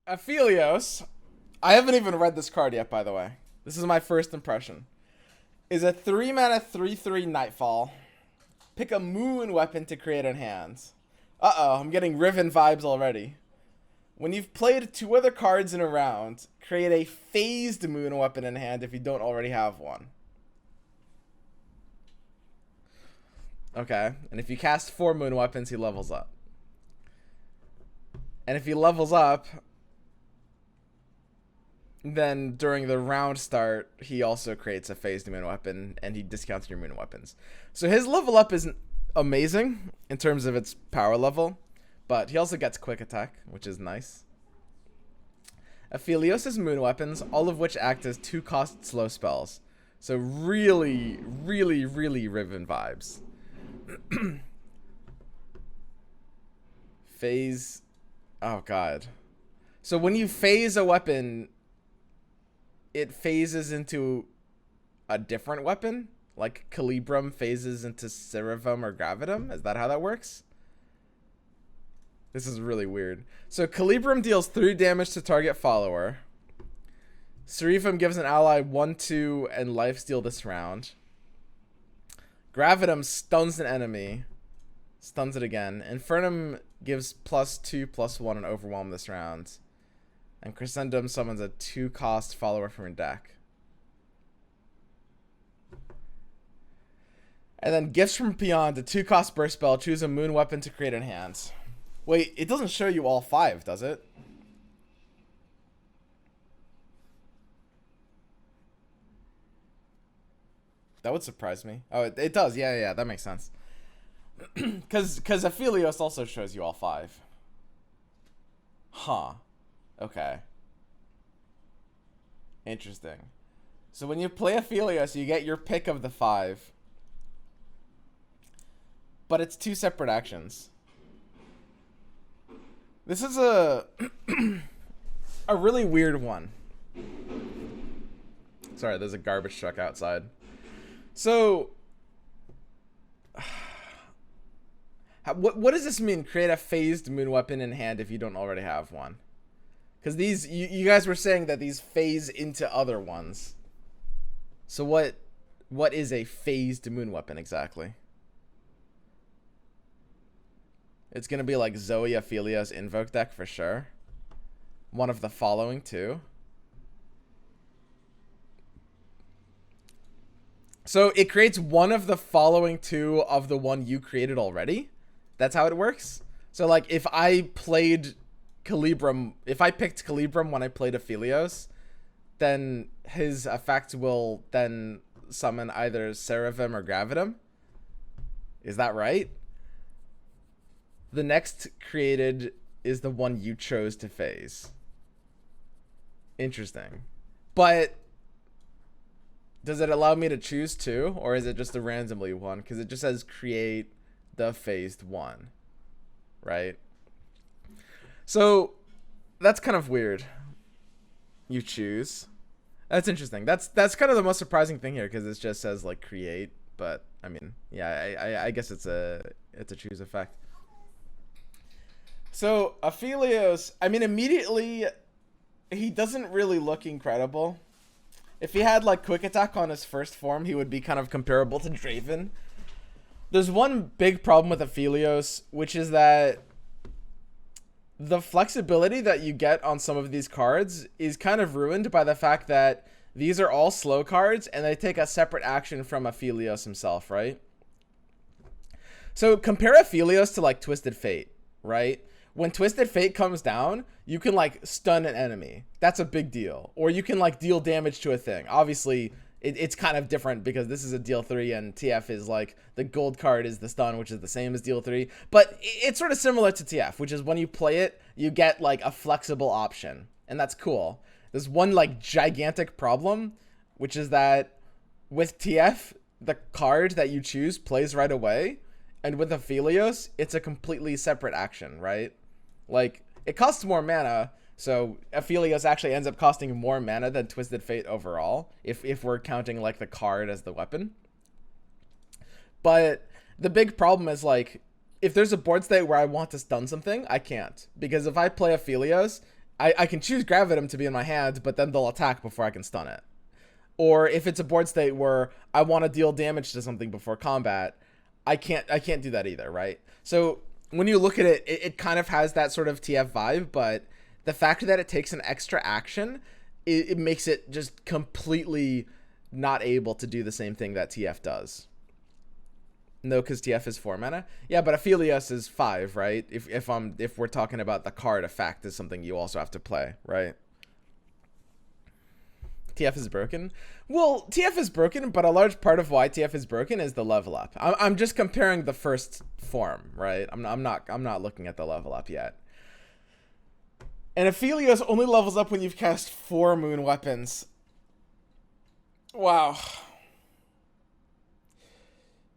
Aphelios, I haven't even read this card yet, by the way. This is my first impression. Is a 3 mana 3/3 Nightfall. Pick a moon weapon to create in hands. Uh-oh, I'm getting Riven vibes already. When you've played 2 other cards in a round, create a phased moon weapon in hand if you don't already have one. Okay, and if you cast 4 moon weapons, he levels up. And if he levels up, then during the round start, he also creates a phased moon weapon, and he discounts your moon weapons. So his level up isn't amazing in terms of its power level, but he also gets quick attack, which is nice. Aphelios' moon weapons, all of which act as 2-cost slow spells. So really, really, really Riven vibes. Phase. Oh, God. So when you phase a weapon, it phases into a different weapon? Like Calibrum phases into Cerebrum or Gravitum? Is that how that works? This is really weird. So Calibrum deals 3 damage to target follower. Cerebrum gives an ally 1/2 and lifesteal this round. Gravitum stuns an enemy. Stuns it again. Infernum gives +2/+1 and overwhelm this round. And Crescendum summons a 2-cost follower from your deck. And then Gifts from Beyond, a 2-cost burst spell. Choose a moon weapon to create in hands. Wait, it doesn't show you all 5, does it? That would surprise me. Oh, it does. Yeah, that makes sense. Because Aphelios also shows you all 5. Huh. Okay. Interesting. So when you play Aphelios, you get your pick of the 5. But it's 2 separate actions. This is a really weird one. Sorry, there's a garbage truck outside. So, what does this mean? Create a phased moon weapon in hand if you don't already have one. Because these, you guys were saying that these phase into other ones. So what is a phased moon weapon exactly? It's going to be like Zoe Aphelios Invoke deck for sure. One of the following two. So it creates one of the following 2 of the one you created already. That's how it works. So like if I played Calibrum, if I picked Calibrum when I played Aphelios, then his effect will then summon either Cerebrum or Gravitum. Is that right? The next created is the one you chose to phase. Interesting. But does it allow me to choose 2, or is it just a randomly one? Because it just says create the phased one, right? So that's kind of weird. You choose. That's interesting. That's kind of the most surprising thing here, because it just says like create. But I mean, yeah, I guess it's a choose effect. So Aphelios, I mean, immediately he doesn't really look incredible. If he had like quick attack on his first form, he would be kind of comparable to Draven. There's one big problem with Aphelios, which is that the flexibility that you get on some of these cards is kind of ruined by the fact that these are all slow cards and they take a separate action from Aphelios himself, right? So compare Aphelios to like Twisted Fate, right? When Twisted Fate comes down, you can like stun an enemy. That's a big deal. Or you can like deal damage to a thing. Obviously, it's kind of different because this is a deal 3 and TF is like the gold card is the stun, which is the same as deal 3. But it's sort of similar to TF, which is when you play it, you get like a flexible option. And that's cool. There's one like gigantic problem, which is that with TF, the card that you choose plays right away. And with Aphelios, it's a completely separate action, right? Like, it costs more mana, so Aphelios actually ends up costing more mana than Twisted Fate overall, if we're counting, like, the card as the weapon. But the big problem is, like, if there's a board state where I want to stun something, I can't. Because if I play Aphelios, I can choose Gravitum to be in my hand, but then they'll attack before I can stun it. Or if it's a board state where I want to deal damage to something before combat, I can't do that either, right? So when you look at it, it kind of has that sort of TF vibe, but the fact that it takes an extra action, it makes it just completely not able to do the same thing that TF does. No, because TF is 4 mana. Yeah, but Aphelios is 5, right? If we're talking about the card effect is something you also have to play, right? TF is broken. Well, TF is broken, but a large part of why TF is broken is the level up. I'm just comparing the first form, right? I'm not looking at the level up yet. And Aphelios only levels up when you've cast 4 moon weapons. Wow.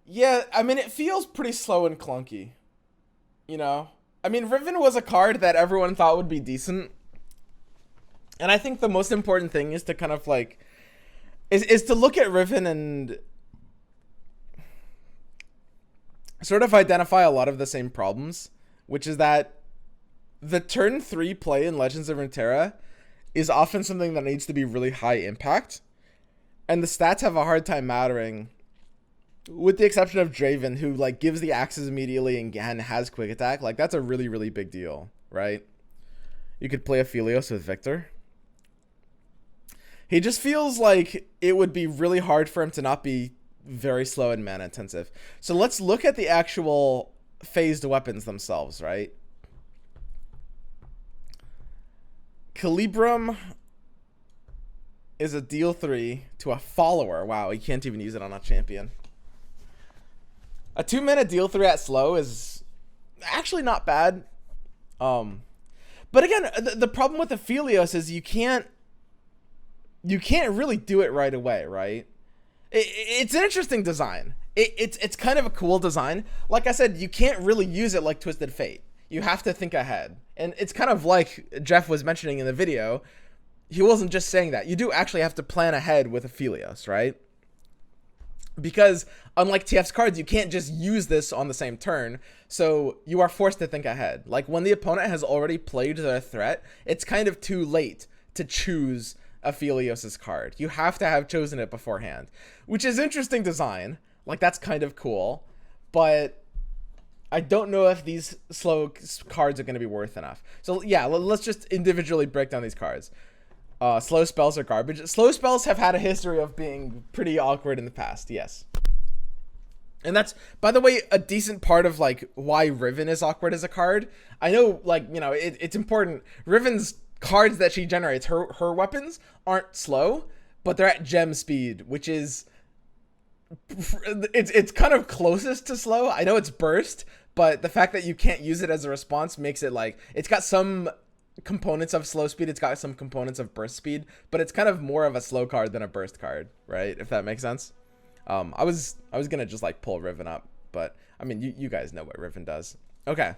Yeah, I mean, it feels pretty slow and clunky. You know? I mean, Riven was a card that everyone thought would be decent. And I think the most important thing is to kind of like... Is to look at Riven and... sort of identify a lot of the same problems. Which is that the turn 3 play in Legends of Runeterra is often something that needs to be really high impact. And the stats have a hard time mattering. With the exception of Draven, who like gives the axes immediately and has quick attack. Like, that's a really, really big deal, right? You could play Aphelios with Victor. He just feels like it would be really hard for him to not be very slow and mana intensive. So let's look at the actual phased weapons themselves, right? Calibrum is a deal 3 to a follower. Wow, you can't even use it on a champion. A 2 mana deal 3 at slow is actually not bad. But again, the problem with Aphelios is you can't really do it right away, right? It's an interesting design. It's kind of a cool design. Like I said, you can't really use it like Twisted Fate. You have to think ahead. And it's kind of like Jeff was mentioning in the video. He wasn't just saying that. You do actually have to plan ahead with Aphelios, right? Because unlike TF's cards, you can't just use this on the same turn. So you are forced to think ahead. Like when the opponent has already played their threat, it's kind of too late to choose Aphelios' card. You have to have chosen it beforehand, which is interesting design. Like, that's kind of cool, but I don't know if these slow cards are going to be worth enough. So yeah, let's just individually break down these cards. Slow spells are garbage. Slow spells have had a history of being pretty awkward in the past, yes. And that's, by the way, a decent part of like why Riven is awkward as a card. I know, like, you know, it's important. Riven's cards that she generates, her weapons aren't slow, but they're at gem speed, which is it's kind of closest to slow. I know it's burst, but the fact that you can't use it as a response makes it like, it's got some components of slow speed, it's got some components of burst speed, but it's kind of more of a slow card than a burst card, right? If that makes sense. I was gonna just like pull Riven up, but I mean, you guys know what Riven does. Okay,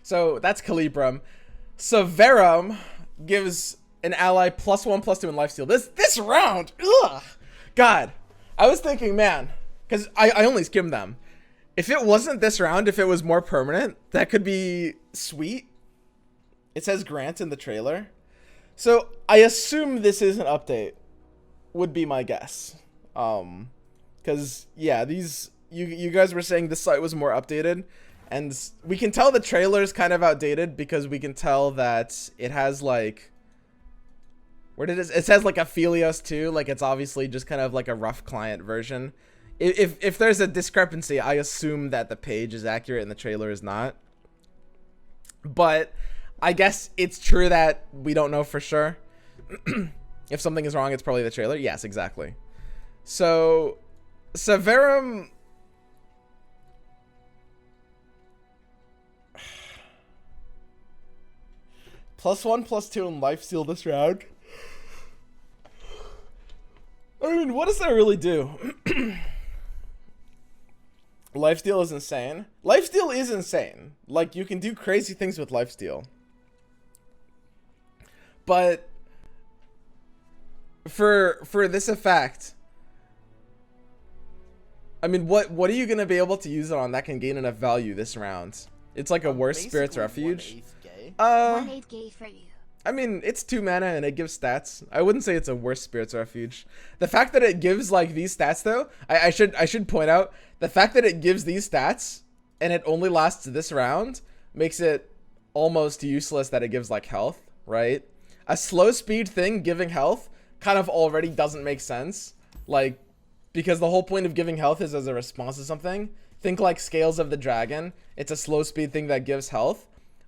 so that's Calibrum. Severum gives an ally +1/+2 in lifesteal. This round, ugh, God, I was thinking, man, because I only skimmed them. If it wasn't this round, if it was more permanent, that could be sweet. It says Grant in the trailer, so I assume this is an update. Would be my guess. Because yeah, these you guys were saying this site was more updated, and we can tell the trailer is kind of outdated because we can tell that it has like, where did it says like Aphelios too, like it's obviously just kind of like a rough client version. If there's a discrepancy, I assume that the page is accurate and the trailer is not. But I guess it's true that we don't know for sure. If something is wrong, it's probably the trailer. Yes, exactly. So, Severum... +1/+2 in lifesteal this round. I mean, what does that really do? Lifesteal is insane. Lifesteal is insane. Like, you can do crazy things with lifesteal. But for this effect, I mean, what are you gonna be able to use it on that can gain enough value this round? It's like a worse Spirit's Refuge. 1 8 gay for you. I mean, it's 2 mana and it gives stats. I wouldn't say it's a worse Spirit's Refuge. The fact that it gives like these stats though, I should point out the fact that it gives these stats and it only lasts this round makes it almost useless that it gives like health, right? A slow speed thing giving health kind of already doesn't make sense. Like, because the whole point of giving health is as a response to something. Think like Scales of the Dragon. It's a slow speed thing that gives health.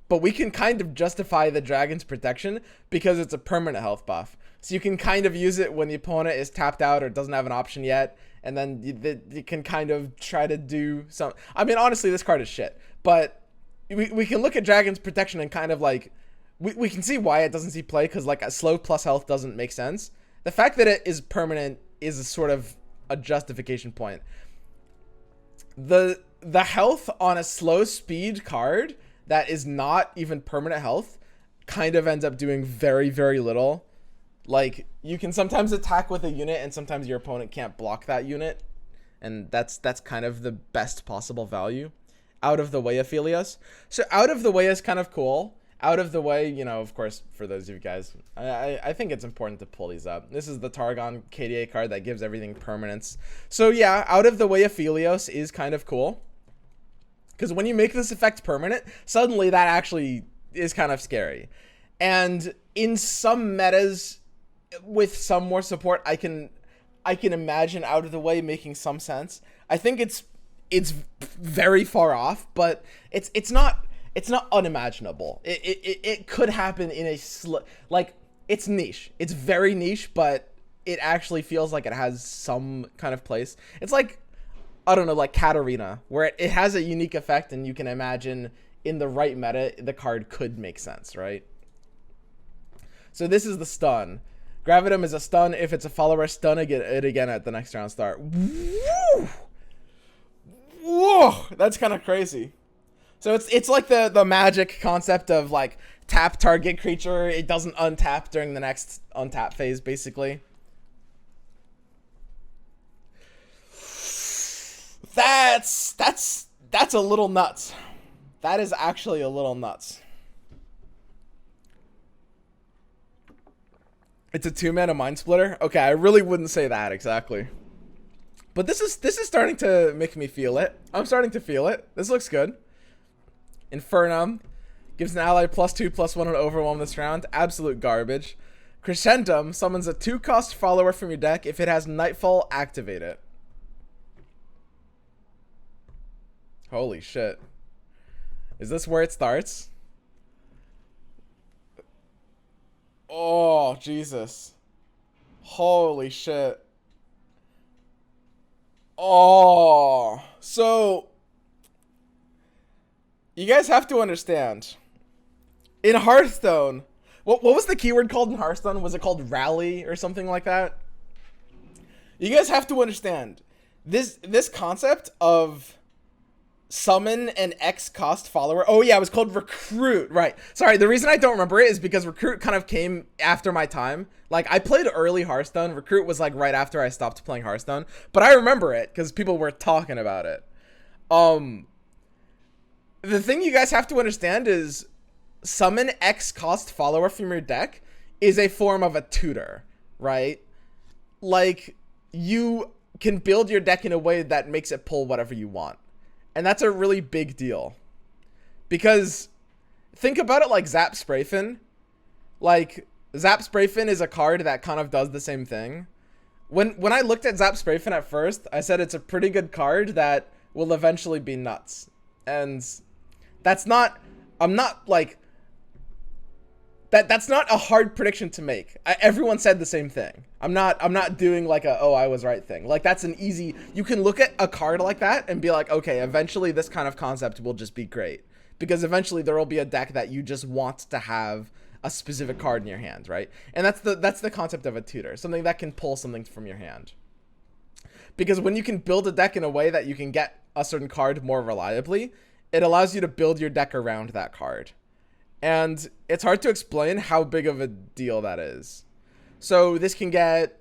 But we can kind of justify the dragon's protection because it's a permanent health buff. So you can kind of use it when the opponent is tapped out or doesn't have an option yet. And then you can kind of try to do some... I mean, honestly, this card is shit. But we can look at dragon's protection and kind of like... We can see why it doesn't see play because like a slow plus health doesn't make sense. The fact that it is permanent is a sort of a justification point. The health on a slow speed card that is not even permanent health kind of ends up doing very, very little. Like, you can sometimes attack with a unit and sometimes your opponent can't block that unit. And that's kind of the best possible value. Out of the way Aphelios. So out of the way is kind of cool. Out of the way, you know, of course, for those of you guys, I think it's important to pull these up. This is the Targon KDA card that gives everything permanence. So yeah, out of the way Aphelios is kind of cool. Because when you make this effect permanent, suddenly that actually is kind of scary. And in some metas, with some more support, I can imagine out of the way making some sense. I think it's very far off, but it's not unimaginable. It could happen in a like, it's niche. It's very niche, but it actually feels like it has some kind of place. It's like, I don't know, like Katarina, where it has a unique effect and you can imagine in the right meta, the card could make sense, right? So this is the stun. Gravitum is a stun. If it's a follower, stun it again at the next round start. Woo! Whoa! That's kind of crazy. So it's like the magic concept of like tap target creature. It doesn't untap during the next untap phase, basically. That's a little nuts. That is actually a little nuts. It's a 2-mana Mind Splitter. Okay, I really wouldn't say that exactly. But this is starting to make me feel it. I'm starting to feel it. This looks good. Infernum gives an ally +2/+1 on overwhelm this round. Absolute garbage. Crescentum summons a 2-cost follower from your deck. If it has Nightfall, activate it. Holy shit. Is this where it starts? Oh, Jesus. Holy shit. Oh. So, you guys have to understand. In Hearthstone, what was the keyword called in Hearthstone? Was it called rally or something like that? You guys have to understand. This concept of summon an X cost follower. Oh yeah, it was called recruit. Right. Sorry, the reason I don't remember it is because recruit kind of came after my time. Like, I played early Hearthstone. Recruit was like right after I stopped playing Hearthstone. But I remember it because people were talking about it. The thing you guys have to understand is summon X cost follower from your deck is a form of a tutor, right? Like, you can build your deck in a way that makes it pull whatever you want. And that's a really big deal. Because think about it like Zap Sprayfin. Like, Zap Sprayfin is a card that kind of does the same thing. When I looked at Zap Sprayfin at first, I said it's a pretty good card that will eventually be nuts. And that's not, I'm not like, that's not a hard prediction to make. Everyone said the same thing. I'm not doing like a, oh, I was right thing. Like, that's an easy, you can look at a card like that and be like, okay, eventually this kind of concept will just be great. Because eventually there will be a deck that you just want to have a specific card in your hand, right? And that's the concept of a tutor, something that can pull something from your hand. Because when you can build a deck in a way that you can get a certain card more reliably, it allows you to build your deck around that card. And it's hard to explain how big of a deal that is. So this can get,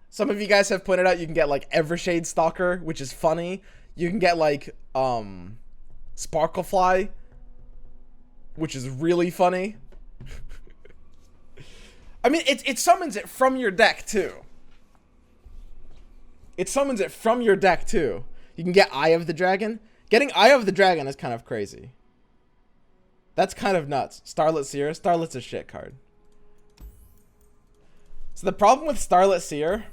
some of you guys have pointed out, you can get like Evershade Stalker, which is funny. You can get like Sparklefly, which is really funny. I mean, it summons it from your deck, too. It summons it from your deck, too. You can get Eye of the Dragon. Getting Eye of the Dragon is kind of crazy. That's kind of nuts. Starlit Seer. Starlet's a shit card. So the problem with Starlit Seer...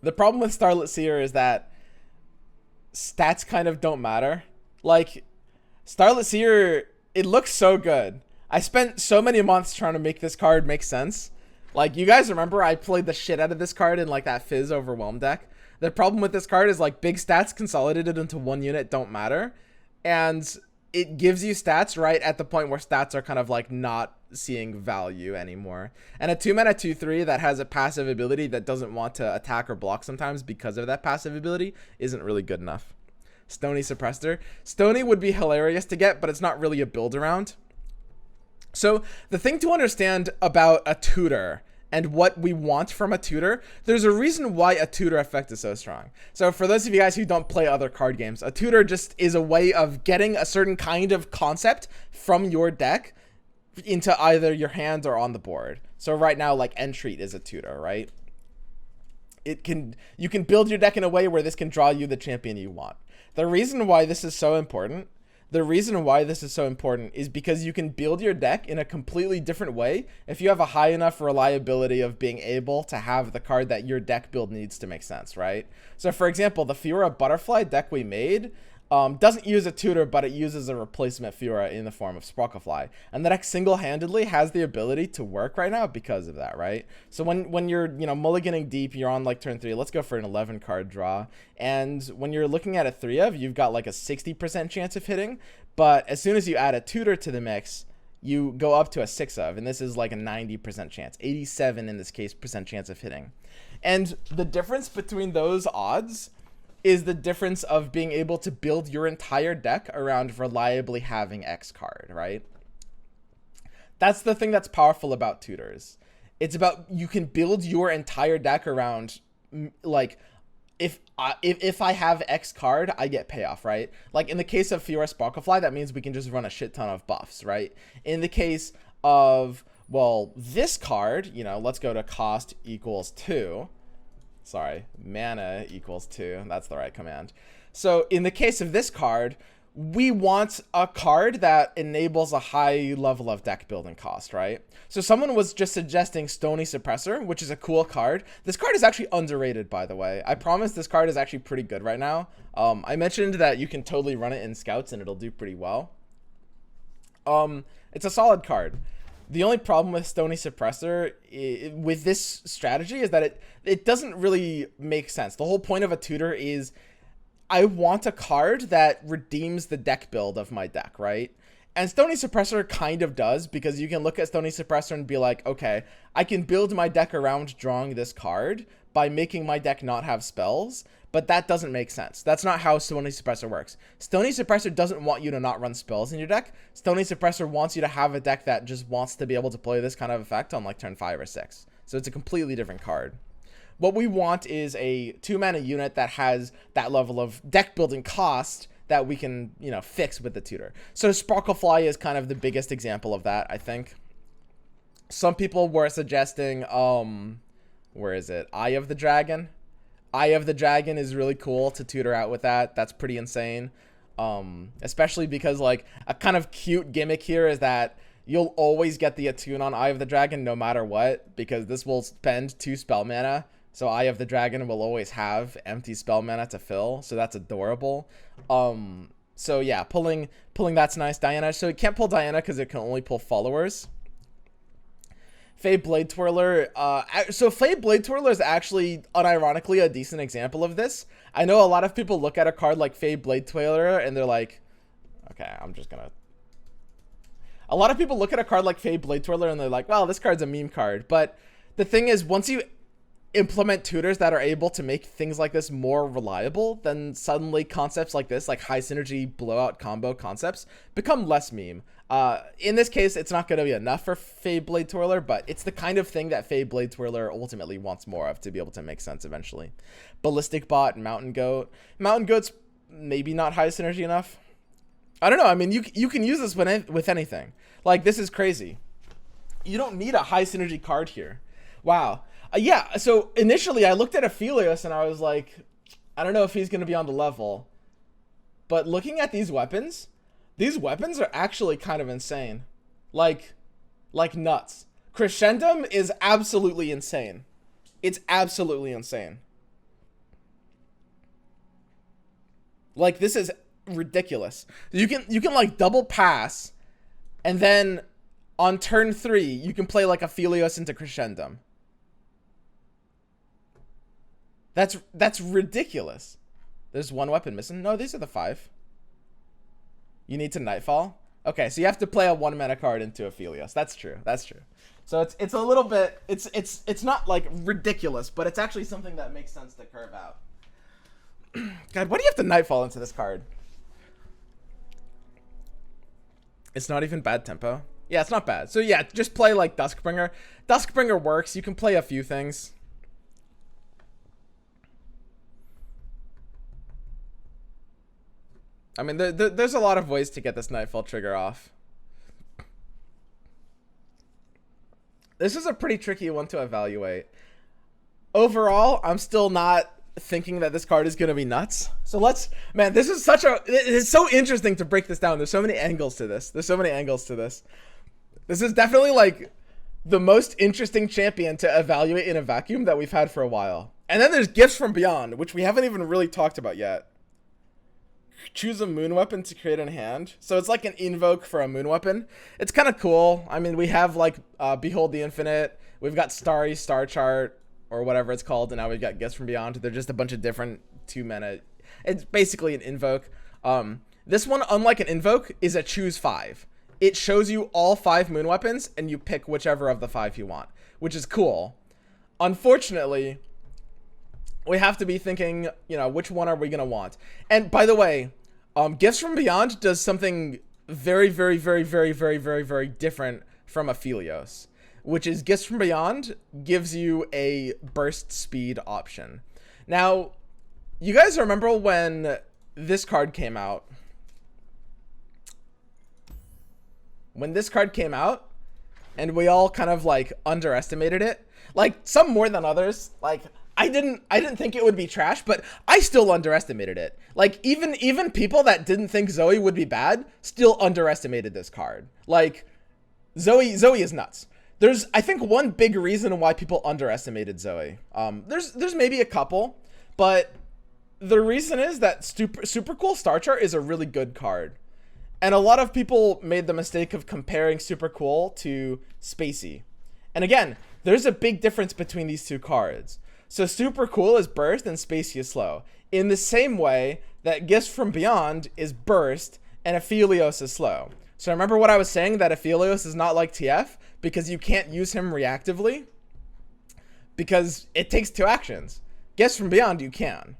The problem with Starlit Seer is that stats kind of don't matter. Like, Starlit Seer, it looks so good. I spent so many months trying to make this card make sense. Like, you guys remember I played the shit out of this card in, like, that Fizz Overwhelm deck? The problem with this card is, like, big stats consolidated into one unit don't matter. And it gives you stats right at the point where stats are kind of, like, not seeing value anymore. And a 2-mana 2/3 that has a passive ability that doesn't want to attack or block sometimes because of that passive ability isn't really good enough. Stony Suppressor. Stony would be hilarious to get, but it's not really a build around. So the thing to understand about a tutor and what we want from a tutor, there's a reason why a tutor effect is so strong. So for those of you guys who don't play other card games, a tutor just is a way of getting a certain kind of concept from your deck into either your hand or on the board. So right now, like, Entreat is a tutor, right? You can build your deck in a way where this can draw you the champion you want. The reason why this is so important is because you can build your deck in a completely different way if you have a high enough reliability of being able to have the card that your deck build needs to make sense, right? So for example, the Fiora Butterfly deck we made doesn't use a tutor, but it uses a replacement Fiora in the form of Sparklefly. And the deck single-handedly has the ability to work right now because of that, right? So when you're, you know, mulliganing deep, you're on like turn 3, let's go for an 11 card draw. And when you're looking at a 3 of, you've got like a 60% chance of hitting. But as soon as you add a tutor to the mix, you go up to a 6 of, and this is like a 90% chance, 87 in this case, percent chance of hitting. And the difference between those odds is the difference of being able to build your entire deck around reliably having X card, right? That's the thing that's powerful about tutors. It's about, you can build your entire deck around, like, if I have X card, I get payoff, right? Like in the case of Fiora Sparklefly, that means we can just run a shit ton of buffs, right? In the case of, well, this card, you know, let's go to cost equals 2. Sorry, mana equals 2. That's the right command. So in the case of this card, we want a card that enables a high level of deck building cost, right? So someone was just suggesting Stony Suppressor, which is a cool card. This card is actually underrated, by the way. I promise this card is actually pretty good right now. I mentioned that you can totally run it in Scouts and it'll do pretty well. It's a solid card. The only problem with Stony Suppressor with this strategy is that it doesn't really make sense. The whole point of a tutor is I want a card that redeems the deck build of my deck, right? And Stony Suppressor kind of does, because you can look at Stony Suppressor and be like, okay, I can build my deck around drawing this card by making my deck not have spells, but that doesn't make sense. That's not how Stony Suppressor works. Stony Suppressor doesn't want you to not run spells in your deck. Stony Suppressor wants you to have a deck that just wants to be able to play this kind of effect on like turn 5 or 6. So it's a completely different card. What we want is a 2-mana unit that has that level of deck building cost that we can, you know, fix with the tutor. So Sparklefly is kind of the biggest example of that, I think. Some people were suggesting, where is it? Eye of the Dragon. Eye of the Dragon is really cool to tutor out with that. That's pretty insane. Especially because, like, a kind of cute gimmick here is that you'll always get the attune on Eye of the Dragon no matter what, because this will spend 2 spell mana. So Eye of the Dragon will always have empty spell mana to fill. So that's adorable. So yeah, pulling that's nice. Diana. So it can't pull Diana because it can only pull followers. Fae Blade Twirler. So Fae Blade Twirler is actually, unironically, a decent example of this. I know a lot of people look at a card like Fae Blade Twirler and they're like, okay, I'm just gonna... A lot of people look at a card like Fae Blade Twirler and they're like, well, this card's a meme card. But the thing is, once you implement tutors that are able to make things like this more reliable, then suddenly concepts like this, like high synergy blowout combo concepts, become less meme. In this case, it's not going to be enough for Fae Blade Twirler, but it's the kind of thing that Fae Blade Twirler ultimately wants more of to be able to make sense eventually. Ballistic Bot, Mountain Goat. Mountain Goat's maybe not high synergy enough. I don't know. I mean, you can use this with anything. Like, this is crazy. You don't need a high synergy card here. Wow. Yeah, so initially I looked at Aphelios and I was like, I don't know if he's going to be on the level. But looking at these weapons are actually kind of insane. Like nuts. Crescendum is absolutely insane. It's absolutely insane. Like, this is ridiculous. You can like double pass, and then on turn 3 you can play like Aphelios into Crescendum. That's ridiculous. There's one weapon missing. No, these are the 5. You need to Nightfall. Okay, so you have to play a 1 mana card into Aphelios. That's true. That's true. So it's a little bit, it's not like ridiculous, but it's actually something that makes sense to curve out. God, why do you have to Nightfall into this card? It's not even bad tempo. Yeah, it's not bad. So yeah, just play like Duskbringer. Duskbringer works. You can play a few things. I mean, there's a lot of ways to get this Nightfall trigger off. This is a pretty tricky one to evaluate. Overall, I'm still not thinking that this card is going to be nuts. So let's, man, this is it's so interesting to break this down. There's so many angles to this. This is definitely like the most interesting champion to evaluate in a vacuum that we've had for a while. And then there's Gifts from Beyond, which we haven't even really talked about yet. Choose a moon weapon to create in hand. So it's like an invoke for a moon weapon. It's kind of cool. I mean, we have like Behold the Infinite. We've got Starry Star Chart, or whatever it's called, and now we've got Gifts from Beyond. They're just a bunch of different 2 mana. It's basically an invoke. This one, unlike an invoke, is a choose 5. It shows you all 5 moon weapons, and you pick whichever of the 5 you want, which is cool. Unfortunately, we have to be thinking, you know, which one are we gonna want? And by the way, Gifts from Beyond does something very, very, very, very, very, very, very different from Aphelios, which is Gifts from Beyond gives you a burst speed option. Now, you guys remember when this card came out? When this card came out, and we all kind of like underestimated it, like some more than others. Like, I didn't think it would be trash, but I still underestimated it. Like, even people that didn't think Zoe would be bad still underestimated this card. Like, Zoe is nuts. There's, I think, one big reason why people underestimated Zoe. There's maybe a couple, but the reason is that Super Cool Star Chart is a really good card. And a lot of people made the mistake of comparing Super Cool to Spacey. And again, there's a big difference between these 2 cards. So Super Cool is burst and Spacey is slow. In the same way that Gifts from Beyond is burst and Aphelios is slow. So remember what I was saying, that Aphelios is not like TF because you can't use him reactively? Because it takes 2 actions. Gifts from Beyond you can.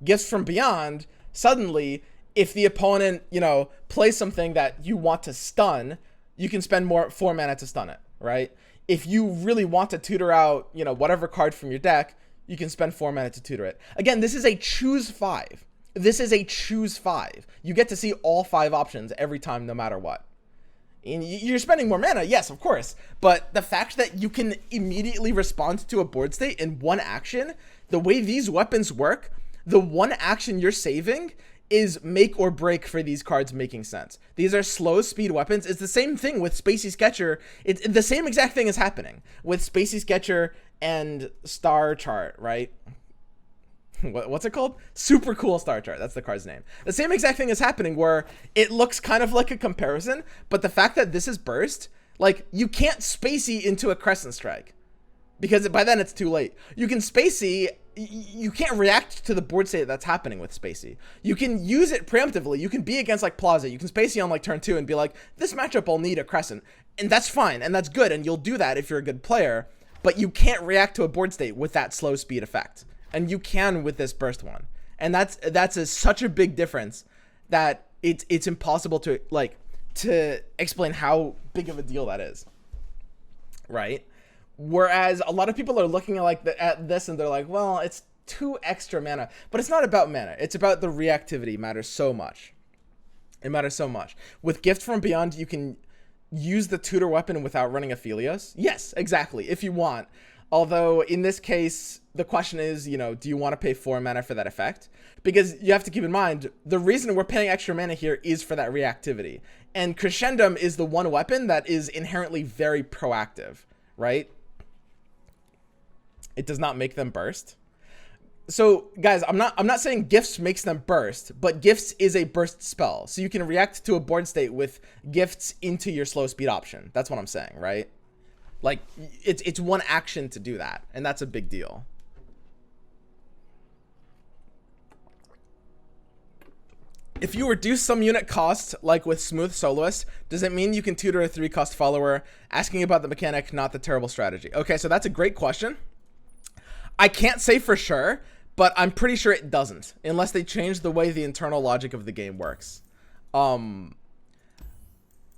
Gifts from Beyond, suddenly, if the opponent, you know, plays something that you want to stun, you can spend 4 mana to stun it, right? If you really want to tutor out, you know, whatever card from your deck, you can spend 4 mana to tutor it. Again, this is a choose 5. This is a choose 5. You get to see all 5 options every time, no matter what. And you're spending more mana, yes, of course. But the fact that you can immediately respond to a board state in 1 action, the way these weapons work, the 1 action you're saving is make or break for these cards making sense. These are slow speed weapons. It's the same thing with Spacey Sketcher. It's the same exact thing is happening with Spacey Sketcher and Star Chart, right? What's it called? Super Cool Star Chart. That's the card's name. The same exact thing is happening where it looks kind of like a comparison, but the fact that this is burst, like, you can't Spacey into a Crescent Strike because by then it's too late. You can Spacey, you can't react to the board state that's happening with Spacey. You can use it preemptively. You can be against like Plaza. You can Spacey on like turn 2 and be like, this matchup I'll need a Crescent. And that's fine. And that's good. And you'll do that if you're a good player. But you can't react to a board state with that slow speed effect. And you can with this burst one. And that's such a big difference that it's impossible to explain how big of a deal that is. Right? Whereas a lot of people are looking at this and they're like, well, it's 2 extra mana. But it's not about mana. It's about the reactivity matters so much. It matters so much. With Gift from Beyond, you can use the tutor weapon without running Aphelios. Yes, exactly, if you want. Although, in this case, the question is, you know, do you want to pay 4 mana for that effect? Because you have to keep in mind, the reason we're paying extra mana here is for that reactivity. And Crescendum is the one weapon that is inherently very proactive, right? It does not make them burst. So, guys, I'm not saying Gifts makes them burst, but Gifts is a burst spell. So you can react to a board state with Gifts into your slow speed option. That's what I'm saying, right? Like, it's one action to do that, and that's a big deal. If you reduce some unit cost, like with Smooth Soloist, does it mean you can tutor a 3-cost follower? Asking about the mechanic, not the terrible strategy. Okay, so that's a great question. I can't say for sure, but I'm pretty sure it doesn't, unless they change the way the internal logic of the game works.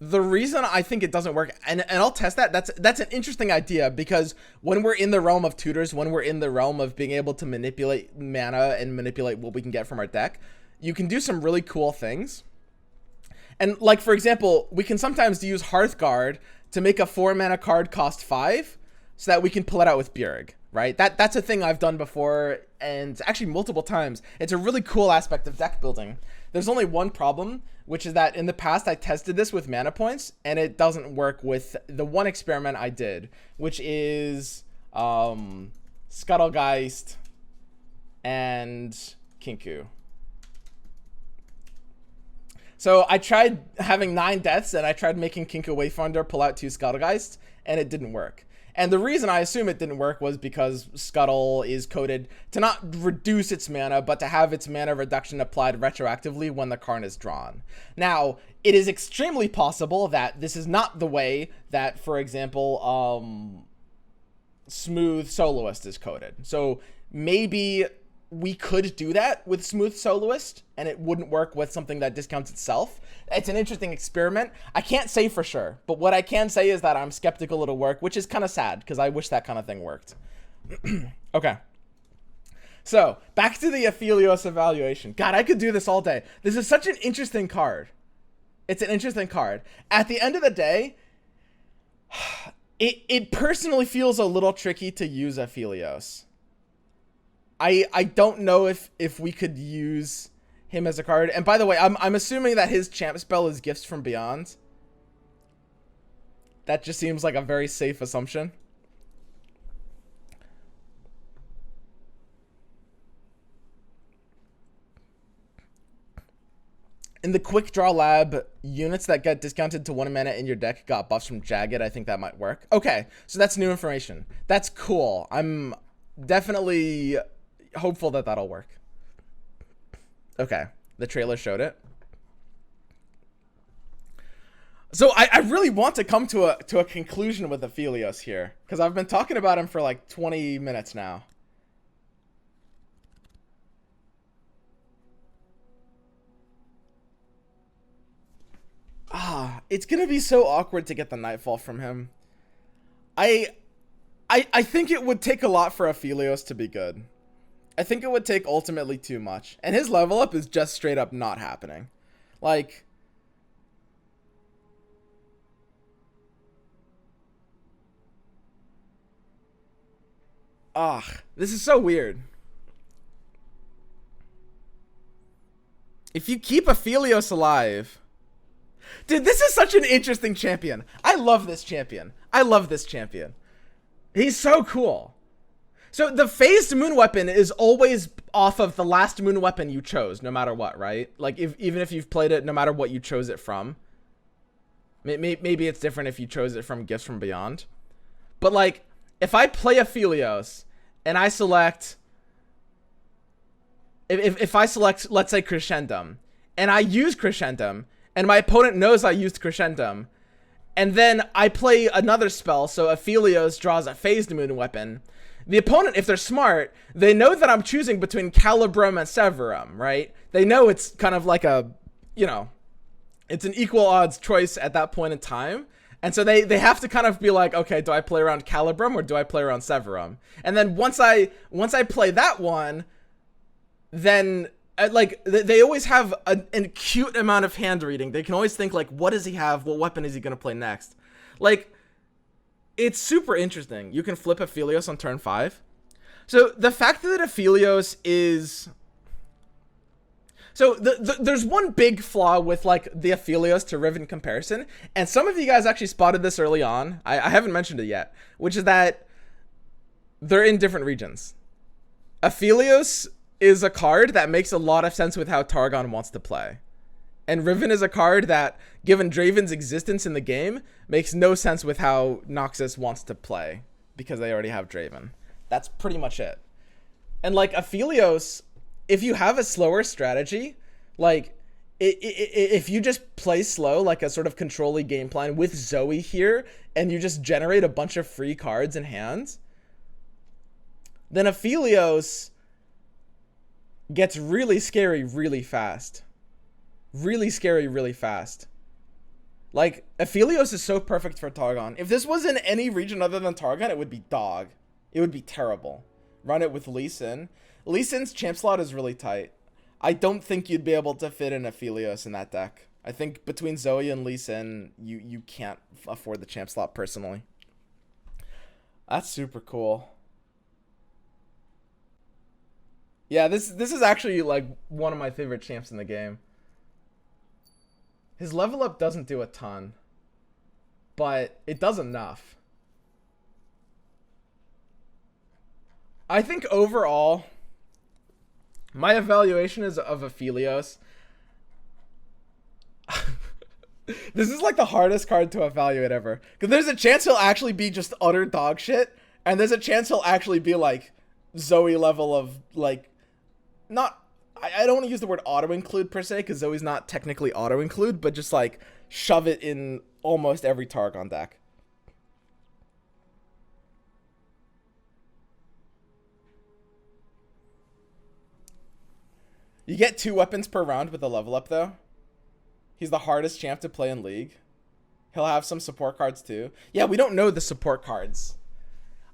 The reason I think it doesn't work, and I'll test that, that's an interesting idea, because when we're in the realm of tutors, when we're in the realm of being able to manipulate mana and manipulate what we can get from our deck, you can do some really cool things. And like, for example, we can sometimes use Hearthguard to make a 4 mana card cost 5 so that we can pull it out with Bjerg, right? That's a thing I've done before, and actually multiple times. It's a really cool aspect of deck building. There's only one problem, which is that in the past I tested this with mana points, and it doesn't work with the one experiment I did, which is Scuttlegeist and Kinku. So I tried having 9 deaths, and I tried making Kinku Wayfinder pull out 2 Scuttlegeists, and it didn't work. And the reason I assume it didn't work was because Scuttle is coded to not reduce its mana, but to have its mana reduction applied retroactively when the card is drawn. Now, it is extremely possible that this is not the way that, for example, Smooth Soloist is coded. So maybe we could do that with Smooth Soloist, and it wouldn't work with something that discounts itself. It's an interesting experiment. I can't say for sure, but what I can say is that I'm skeptical it'll work, which is kind of sad, because I wish that kind of thing worked. Okay. So, back to the Aphelios evaluation. God, I could do this all day. This is such an interesting card. It's an interesting card. At the end of the day, it personally feels a little tricky to use Aphelios. I don't know if we could use him as a card. And by the way, I'm assuming that his champ spell is Gifts from Beyond. That just seems like a very safe assumption. In the Quick Draw Lab, units that get discounted to 1 mana in your deck got buffs from Jagged. I think that might work. Okay, so that's new information. That's cool. I'm definitely hopeful that that'll work. Okay, the trailer showed it. So I really want to come to a conclusion with Aphelios here, because I've been talking about him for like 20 minutes now. It's gonna be so awkward to get the Nightfall from him. I think it would take a lot for Aphelios to be good. I think it would take ultimately too much. And his level up is just straight up not happening. Like, this is so weird. If you keep Aphelios alive... Dude, this is such an interesting champion. I love this champion. I love this champion. He's so cool. So the phased moon weapon is always off of the last moon weapon you chose, no matter what, right? Like, even if you've played it, no matter what you chose it from. Maybe it's different if you chose it from Gifts from Beyond. But, like, if I play Aphelios and I select... If I select, let's say, Crescendum, and I use Crescendum, and my opponent knows I used Crescendum, and then I play another spell, so Aphelios draws a phased moon weapon. The opponent, if they're smart, they know that I'm choosing between Calibrum and Severum, right? They know it's kind of like a, you know, it's an equal odds choice at that point in time. And so they have to kind of be like, okay, do I play around Calibrum or do I play around Severum? And then once I play that one, then like they always have an acute amount of hand reading. They can always think like, what does he have? What weapon is he gonna play next? Like, it's super interesting. You can flip Aphelios on turn 5. So the fact that Aphelios is... So there's one big flaw with like the Aphelios to Riven comparison, and some of you guys actually spotted this early on. I haven't mentioned it yet, which is that they're in different regions. Aphelios is a card that makes a lot of sense with how Targon wants to play. And Riven is a card that, given Draven's existence in the game, makes no sense with how Noxus wants to play, because they already have Draven. That's pretty much it. And like Aphelios, if you have a slower strategy, like if you just play slow, like a sort of control-y game plan with Zoe here, and you just generate a bunch of free cards in hand, then Aphelios gets really scary really fast. Really scary really fast. Like, Aphelios is so perfect for Targon. If this was in any region other than Targon, it would be dog. It would be terrible. Run it with Lee Sin. Lee Sin's champ slot is really tight. I don't think you'd be able to fit in Aphelios in that deck. I think between Zoe and Lee Sin, you can't afford the champ slot personally. That's super cool. Yeah, this is actually like one of my favorite champs in the game. His level up doesn't do a ton, but it does enough. I think overall, my evaluation is of Aphelios. This is like the hardest card to evaluate ever, because there's a chance he'll actually be just utter dog shit, and there's a chance he'll actually be like Zoe level of like, not, I don't want to use the word auto-include per se, because Zoe's not technically auto-include, but just like shove it in almost every Targon deck. You get 2 weapons per round with a level up though. He's the hardest champ to play in League. He'll have some support cards too. Yeah, we don't know the support cards.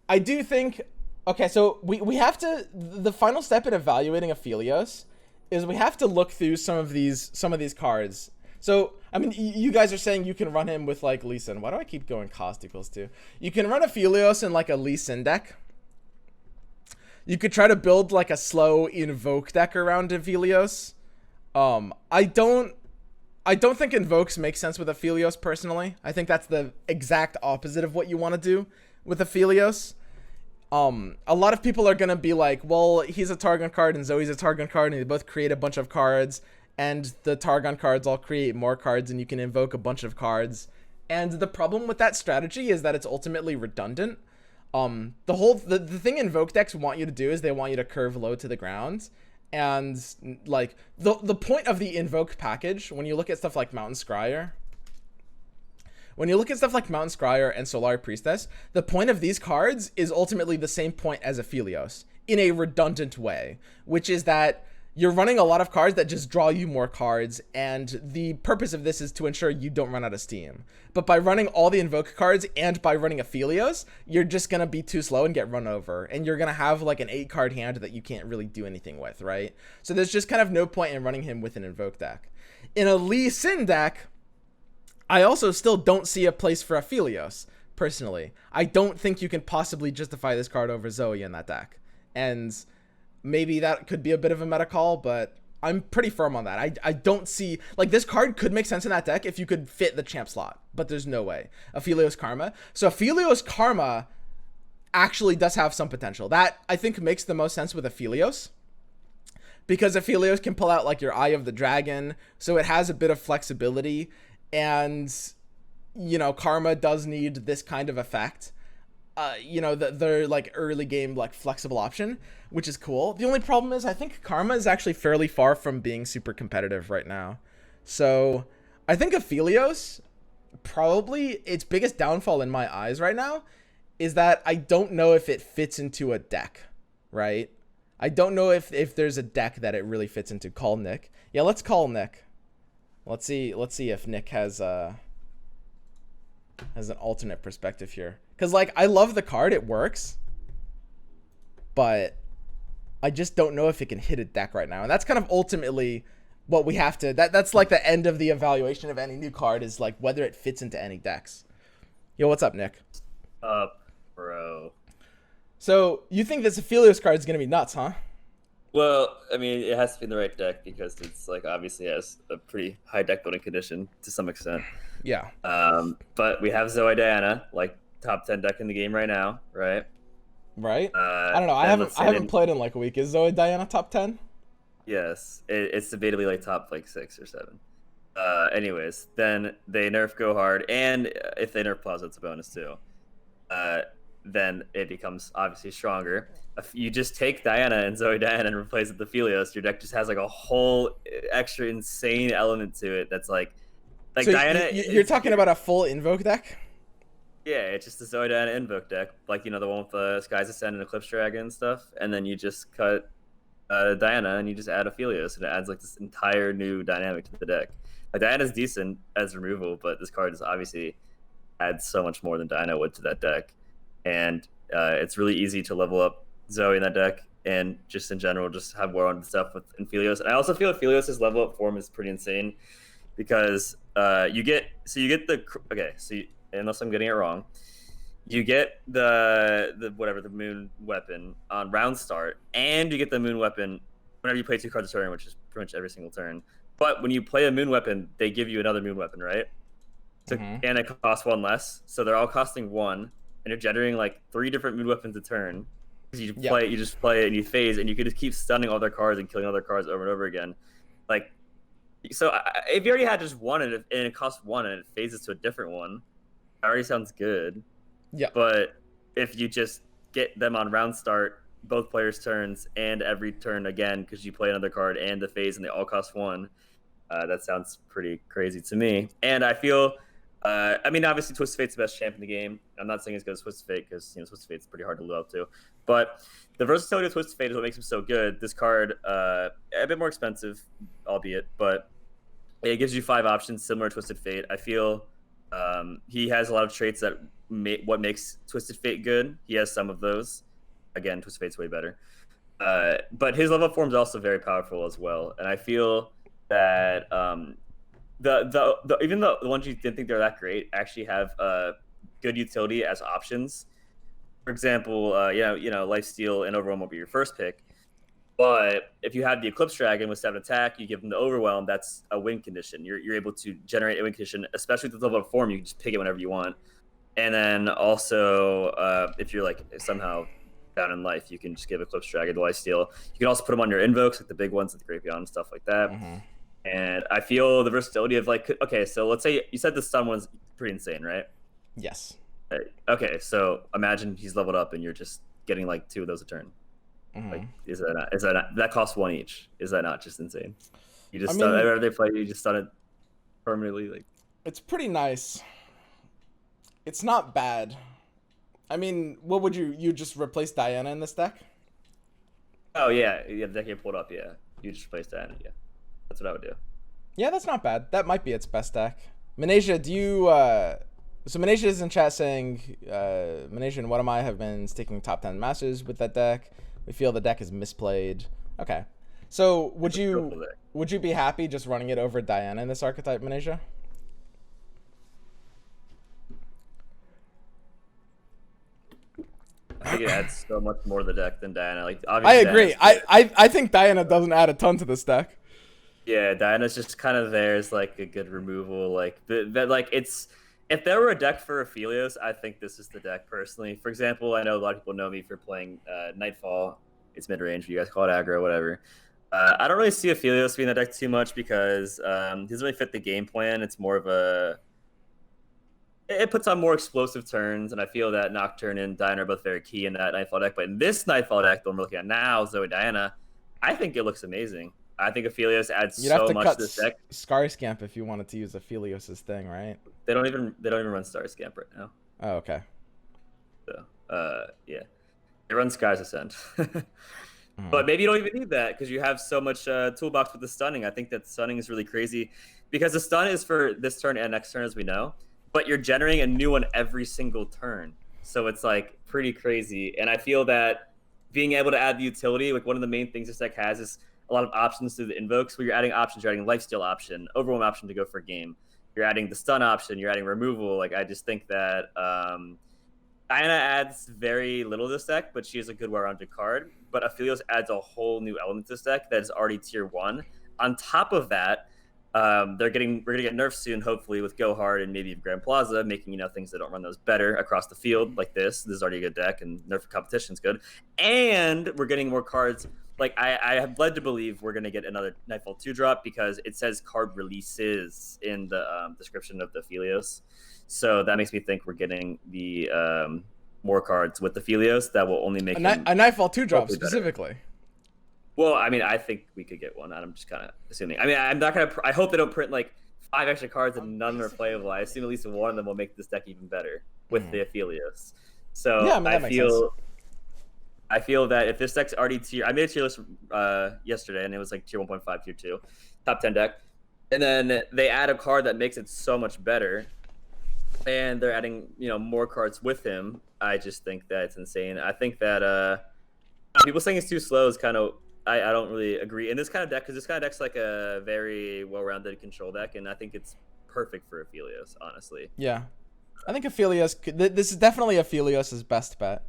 I do think, okay, so we have to, the final step in evaluating Aphelios is we have to look through some of these cards. So, I mean, you guys are saying you can run him with like Lee Sin. Why do I keep going cost equals 2? You can run Aphelios in like a Lee Sin deck. You could try to build like a slow invoke deck around Aphelios. I don't think invokes make sense with Aphelios personally. I think that's the exact opposite of what you want to do with Aphelios. A lot of people are gonna be like, well, he's a Targon card and Zoe's a Targon card, and they both create a bunch of cards, and the Targon cards all create more cards, and you can invoke a bunch of cards. And the problem with that strategy is that it's ultimately redundant. The thing invoke decks want you to do is they want you to curve low to the ground. And like the point of the invoke package, when you look at stuff like Mountain Scryer, and Solar Priestess, the point of these cards is ultimately the same point as Aphelios in a redundant way, which is that you're running a lot of cards that just draw you more cards, and the purpose of this is to ensure you don't run out of steam. But by running all the invoke cards and by running Aphelios, you're just gonna be too slow and get run over, and you're gonna have like an 8-card hand that you can't really do anything with, right? So there's just kind of no point in running him with an invoke deck. In a Lee Sin deck, I also still don't see a place for Aphelios, personally. I don't think you can possibly justify this card over Zoe in that deck. And maybe that could be a bit of a meta call, but I'm pretty firm on that. I don't see, like, this card could make sense in that deck if you could fit the champ slot, but there's no way. Aphelios Karma. So Aphelios Karma actually does have some potential. That, I think, makes the most sense with Aphelios, because Aphelios can pull out, like, your Eye of the Dragon, so it has a bit of flexibility, and, you know, Karma does need this kind of effect. You know, they're like early game, like flexible option, which is cool. The only problem is I think Karma is actually fairly far from being super competitive right now. So I think Aphelios, probably its biggest downfall in my eyes right now is that I don't know if it fits into a deck, right? I don't know if there's a deck that it really fits into. Call Nick. Yeah, let's call Nick. Let's see if Nick has an alternate perspective here. Because, like, I love the card. It works. But I just don't know if it can hit a deck right now. And that's kind of ultimately what we have to, that's like the end of the evaluation of any new card, is like whether it fits into any decks. Yo, what's up, Nick? Up, bro. So you think this Aphelios card is going to be nuts, huh? Well, I mean, it has to be in the right deck because it's like obviously has a pretty high deck building condition to some extent. Yeah. But we have Zoe Diana, like top 10 deck in the game right now, right? Right? I don't know. I haven't played in like a week. Is Zoe Diana top 10? Yes, it's debatably like top like 6 or 7. Anyways, then they nerf Go Hard, and if they nerf Plaza, it's a bonus too. Then it becomes obviously stronger. You just take Diana and Zoe Diana and replace it with Aphelios. Your deck just has like a whole extra insane element to it. That's like So Diana. You're talking about a full invoke deck? Yeah, it's just the Zoe Diana invoke deck, like the one with the Skies Ascend and Eclipse Dragon and stuff. And then you just cut Diana and you just add Aphelios, and it adds like this entire new dynamic to the deck. Like Diana's decent as removal, but this card is obviously adds so much more than Diana would to that deck, and it's really easy to level up Zoe in that deck, and just in general, just have more on stuff with Aphelios. And I also feel Aphelios' level up form is pretty insane because you get the unless I'm getting it wrong, you get the moon weapon on round start, and you get the moon weapon whenever you play 2 cards a turn, which is pretty much every single turn. But when you play a moon weapon, they give you another moon weapon, right? So, and it costs 1 less, so they're all costing 1, and you're generating like 3 different moon weapons a turn. You just play it and you phase, and you can just keep stunning all their cards and killing other cards over and over again. Like, so if you already had just 1 and it costs 1 and it phases to a different one, it already sounds good. Yeah. But if you just get them on round start, both players' turns, and every turn again because you play another card and the phase, and they all cost 1, that sounds pretty crazy to me. And I feel. I mean, obviously, Twisted Fate's the best champ in the game. I'm not saying it's good as Twisted Fate because Twisted Fate's pretty hard to live up to. But the versatility of Twisted Fate is what makes him so good. This card, a bit more expensive, albeit, but it gives you 5 options similar to Twisted Fate. I feel he has a lot of traits that what makes Twisted Fate good. He has some of those. Again, Twisted Fate's way better. But his level form is also very powerful as well. And I feel that even the ones you didn't think they're that great actually have good utility as options. For example, Lifesteal and Overwhelm will be your first pick. But if you have the Eclipse Dragon with 7 attack, you give them the Overwhelm, that's a win condition. You're able to generate a win condition, especially with the level of form, you can just pick it whenever you want. And then also, if you're like somehow down in life, you can just give Eclipse Dragon the Lifesteal. You can also put them on your invokes, like the big ones, like the Great Beyond and stuff like that. And I feel the versatility of like, okay, so let's say you said the stun one's pretty insane, right? Yes. Okay, so imagine he's leveled up and you're just getting like 2 of those a turn. Like, is that not, that costs 1 each? Is that not just insane? You just stun whenever they play, you just stun it permanently. Like, it's pretty nice. It's not bad. I mean, what would you just replace Diana in this deck? Oh yeah, the deck you pulled up, yeah. You just replace Diana, yeah. That's what I would do. Yeah, that's not bad. That might be its best deck. Manasia, do you so Manasia is in chat saying Manasia and What Am I have been sticking top 10 masters with that deck. We feel the deck is misplayed. Okay. So would you be happy just running it over Diana in this archetype, Manasia? I think it adds so much more to the deck than Diana. Like, obviously, I agree. I think Diana doesn't add a ton to this deck. Yeah, Diana's just kind of there as like a good removal. Like like it's, if there were a deck for Aphelios, I think this is the deck personally. For example, I know a lot of people know me for playing Nightfall. It's mid range, you guys call it aggro, whatever. I don't really see Aphelios being in that deck too much because he doesn't really fit the game plan. It's more of a, it puts on more explosive turns, and I feel that Nocturne and Diana are both very key in that Nightfall deck. But in this Nightfall deck that I'm looking at now, Zoe Diana, I think it looks amazing. I think Aphelios adds so much to this deck. Scar Scamp if you wanted to use Aphelios' thing, right? They don't even run Star Scamp right now. Oh, okay. So, yeah, they run Skies Ascend. But maybe you don't even need that because you have so much toolbox with the stunning. I think that stunning is really crazy because the stun is for this turn and next turn, as we know. But you're generating a new one every single turn, so it's like pretty crazy. And I feel that being able to add the utility, like one of the main things this deck has is a lot of options through the invokes where you're adding options, you're adding lifesteal option, overwhelm option to go for a game. You're adding the stun option, you're adding removal. Like I just think that Diana adds very little to this deck, but she is a good well-rounded card. But Aphelios adds a whole new element to this deck that is already tier 1. On top of that, we're gonna get nerfs soon, hopefully, with Go Hard and maybe Grand Plaza, making things that don't run those better across the field like this. This is already a good deck, and nerf for competition is good. And we're getting more cards. Like I have led to believe we're gonna get another Nightfall 2-drop because it says card releases in the description of the Aphelios. So that makes me think we're getting the more cards with the Aphelios that will only make a Nightfall 2-drop specifically. Better. Well, I mean, I think we could get one. I'm just kind of assuming. I mean, I'm not gonna. I hope they don't print like 5 extra cards and none are playable. I assume at least one of them will make this deck even better with the Aphelios. So yeah, I feel that if this deck's already tier, I made a tier list yesterday, and it was like tier 1.5, tier 2, top 10 deck, and then they add a card that makes it so much better, and they're adding more cards with him. I just think that it's insane. I think that people saying it's too slow is kind of. I don't really agree in this kind of deck because this kind of deck's like a very well-rounded control deck, and I think it's perfect for Aphelios, honestly. Yeah, I think Aphelios. This is definitely Aphelios' best bet.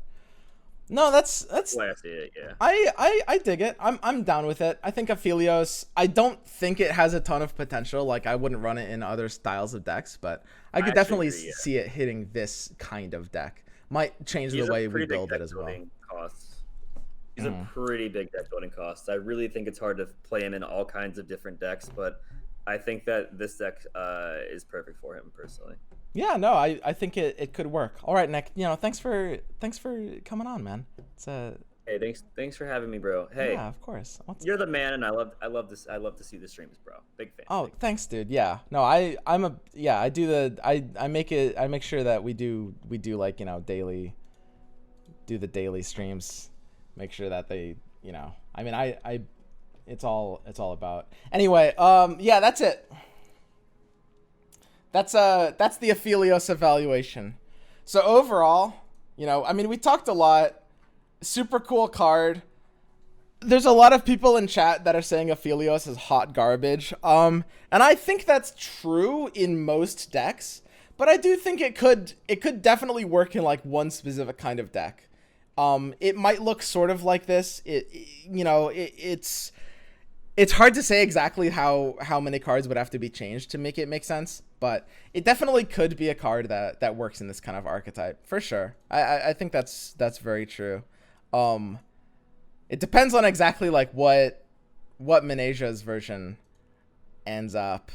No, that's why I see it. Yeah, I dig it. I'm down with it. I think Aphelios. I don't think it has a ton of potential. Like I wouldn't run it in other styles of decks, but I could definitely see it hitting this kind of deck. Might change the way we build it as well. He's a pretty big deck building cost. I really think it's hard to play him in all kinds of different decks, but I think that this deck is perfect for him personally. Yeah, no, I think it could work. All right, Nick. Thanks for coming on, man. It's Hey, thanks for having me, bro. Hey, yeah, of course. You're the man, and I love to see the streams, bro. Big fan. Oh, thanks, dude. Yeah, no, I make sure that we do like daily, do the daily streams. Make sure that they, I mean, it's all about. Anyway, yeah, that's it. That's the Aphelios evaluation. So overall, I mean, we talked a lot. Super cool card. There's a lot of people in chat that are saying Aphelios is hot garbage. And I think that's true in most decks, but I do think it could definitely work in like one specific kind of deck. It might look sort of like this. It's hard to say exactly how many cards would have to be changed to make it make sense, but it definitely could be a card that works in this kind of archetype for sure. I think that's very true. It depends on exactly like what Manesia's version ends up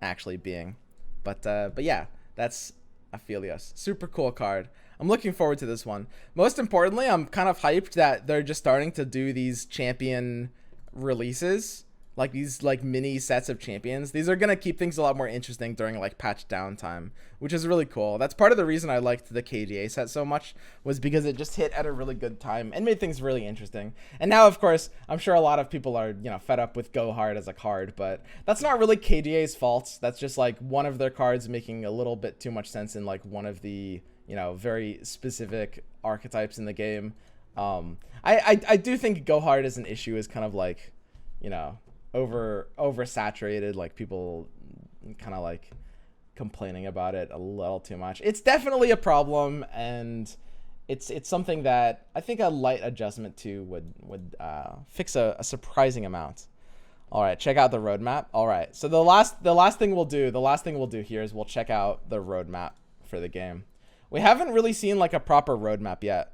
actually being, but yeah, that's Aphelios. Super cool card. I'm looking forward to this one. Most importantly, I'm kind of hyped that they're just starting to do these champion releases, like these like mini sets of champions. These are gonna keep things a lot more interesting during like patch downtime, which is really cool. That's part of the reason I liked the KDA set so much, was because it just hit at a really good time and made things really interesting. And now, of course, I'm sure a lot of people are fed up with Go Hard as a card, but that's not really KDA's fault. That's just like one of their cards making a little bit too much sense in like one of the very specific archetypes in the game. I do think Go Hard as an issue is kind of like, oversaturated, like people kind of like complaining about it a little too much. It's definitely a problem, and it's something that I think a light adjustment to would fix a surprising amount. All right, check out the roadmap. All right, so the last thing we'll do here is we'll check out the roadmap for the game. We haven't really seen like a proper roadmap yet